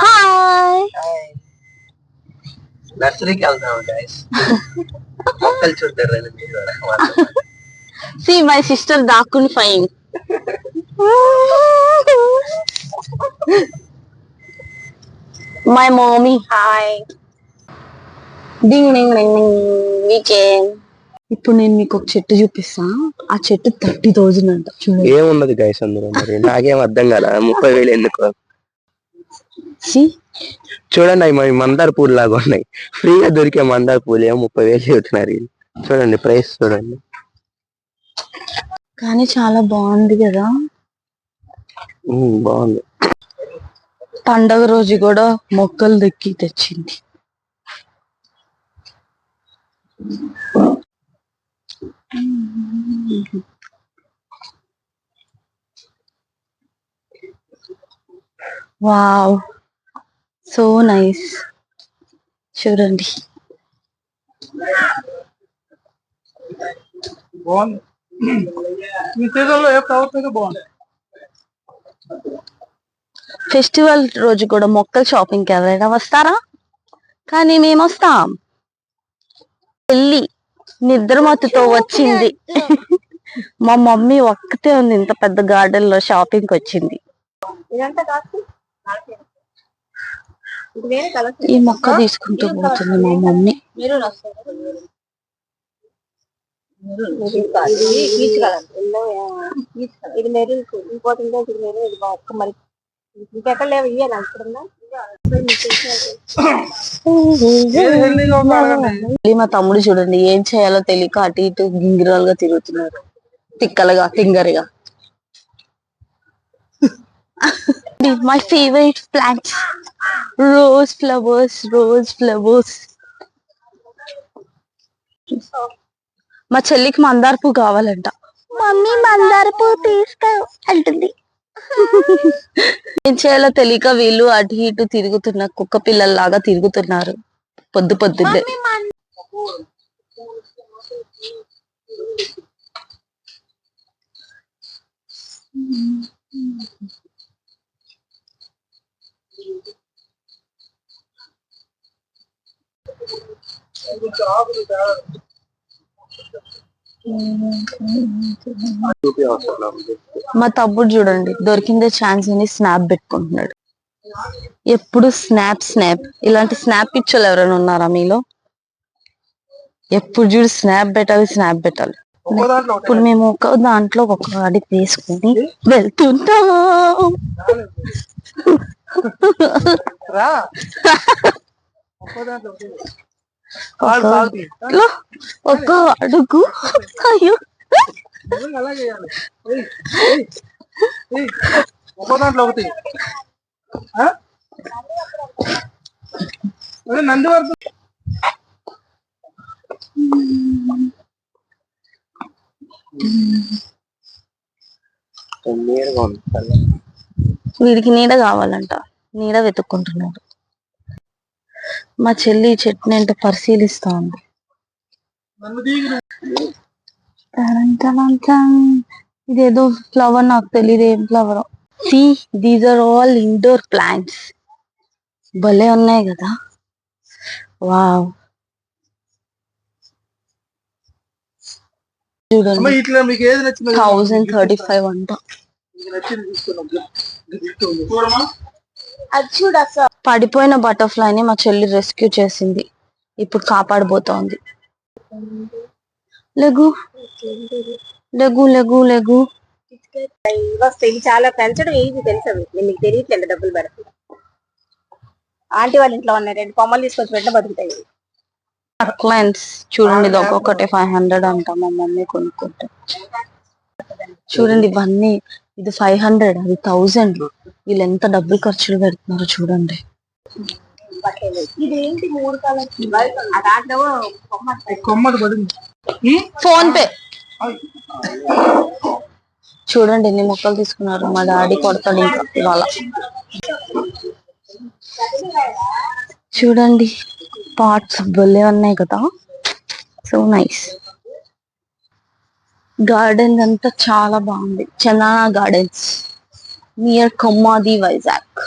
Hi. నర్సరీకి వెళ్తాం guys. మొక్కలు చూడతారు మీరు. See my sister Dakun fine. My mommy. Hi. Ding ding ding ding. Weekend. ఇప్పుడు నేను మీకు ఒక చెట్టు చూపిస్తా. ఆ చెట్టు 30,000 అంట. చూడండి. ఏమున్నది గైస్ అందులో మరి నాకేం అర్థం కాల. 30,000 ఎందుకు? చూడండి అవి మందార పూలు లాగా ఉన్నాయి. ఫ్రీగా దొరికే మందార పూలు ఏమో 30,000 చెబుతున్నారు. చూడండి ప్రైస్ చూడండి. కానీ చాలా బాగుంది కదా. బాగుంది. పండగ రోజు కూడా మొక్కలు దక్కి తెచ్చింది. Wow, so nice. చూడండి. ఫెస్టివల్ రోజు కూడా మొక్కలు షాపింగ్కి ఎవరైనా వస్తారా? కానీ మేము వస్తాం. పెళ్ళి నిద్రమత్తుతో వచ్చింది. మా మమ్మీ ఒక్కతే ఉంది ఇంత పెద్ద గార్డెన్ లో షాపింగ్ కి వచ్చింది. ఈ మొక్క తీసుకుంటూ పోతుంది మా మమ్మీ. ఇది మెరూన్ ఇంపార్టెంట్. ఇది మెరూన్. ఇది ఒక్క మరి ఇంకెక్కడ లేవు. ఇయ్యాలి అనుకున్నా. మా తమ్ముడు చూడండి ఏం చేయాలో తెలియక అటు ఇటు గింగిరాలుగా తిరుగుతున్నారు. తిక్కలుగా తింగరిగా. My favourite plants rose flowers. మా చెల్లికి మందార పువ్వు కావాలంట. మమ్మీ మందార పువ్వు తీసుకో అంటుంది. ఏం చేయాలో తెలియక వీళ్ళు అటు ఇటు తిరుగుతున్న కుక్క పిల్లల్లాగా తిరుగుతున్నారు పొద్దున్నే. మా తమ్ముడు చూడండి దొరికిందే ఛాన్స్ అని స్నాప్ పెట్టుకుంటున్నాడు. ఎప్పుడు స్నాప్. ఇలాంటి స్నాప్ పిచ్చోళ్ళు ఎవరైనా ఉన్నారా మీలో? ఎప్పుడు చూడు స్నాప్ పెట్టాలి. ఇప్పుడు మేము ఒక దాంట్లో ఒక అడిగి వేసుకుని వెళ్తుంటాం. ఒక అడుగు. అయ్యో వీడికి నీడ కావాలంట. నీడ వెతుక్కుంటున్నాడు. మా చెల్లి చెట్టుని ఏంటో పరిశీలిస్తా ఉంది. ఇదేదో ఫ్లవర్, నాకు తెలియదు ఏం flower. See, these are all indoor plants. భలే ఉన్నాయి కదా. వావ్. చూడండి 1035 అంట. పడిపోయిన బటర్ఫ్లైని మా చెల్లి రెస్క్యూ చేసింది. ఇప్పుడు కాపాడబోతోంది. లెగు. చాలా పెంచడం ఈజీ తెలుసా మీకు తెలియట్లేదు. డబ్బులు పెడతాయి. ఆంటీ వాళ్ళ ఇంట్లో ఉన్నాయి 2 కొమ్మలు తీసుకొచ్చి పెట్టిన బతుకుతాయి. సక్లెంట్స్ చూడండి ఇది ఒక్కొక్కటి 500 అంట. మా మమ్మీ కొనుక్కుంటే చూడండి ఇవన్నీ. ఇది 500, అది 1000. వీళ్ళు ఎంత డబ్బులు ఖర్చులు పెడుతున్నారు చూడండి. Phone pay. చూడండి ఎన్ని మొక్కలు తీసుకున్నారు. మా డాడీ కొడతాడు ఇంకా ఇవాళ. చూడండి పార్ట్స్ భలే ఉన్నాయి కదా. So nice. గార్డెన్ అంతా చాలా బాగుంది. Chandana gardens near Kommadi, Vizag.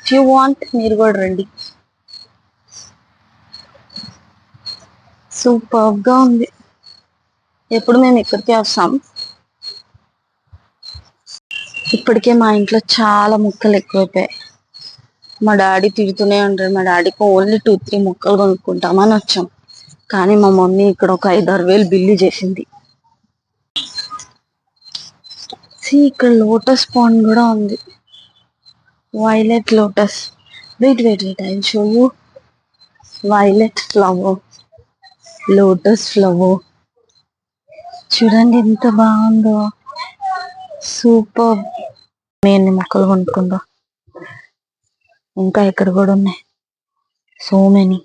If you want మీరు కూడా రండి. సూపర్ గా ఉంది. ఎప్పుడు మేము ఇక్కడికే వస్తాం. ఇప్పటికే మా ఇంట్లో చాలా మొక్కలు ఎక్కువైపోయాయి. మా డాడీ తిడుతూనే ఉంటారు. మా డాడీకి ఓన్లీ 2-3 మొక్కలు కొనుక్కుంటామని వచ్చాం. కానీ మా మమ్మీ ఇక్కడ ఒక 5-6 వేలు బిల్లు చేసింది. ఇక్కడ లోటస్ పాండ్ కూడా ఉంది. Violet lotus. Wait I show you. Violet flower, lotus flower. చూడండి ఎంత బాగుందో. సూపర్. ఎన్ని మొక్కలు కొనుక్కుందో. ఇంకా ఇక్కడ కూడా ఉన్నాయి. So many.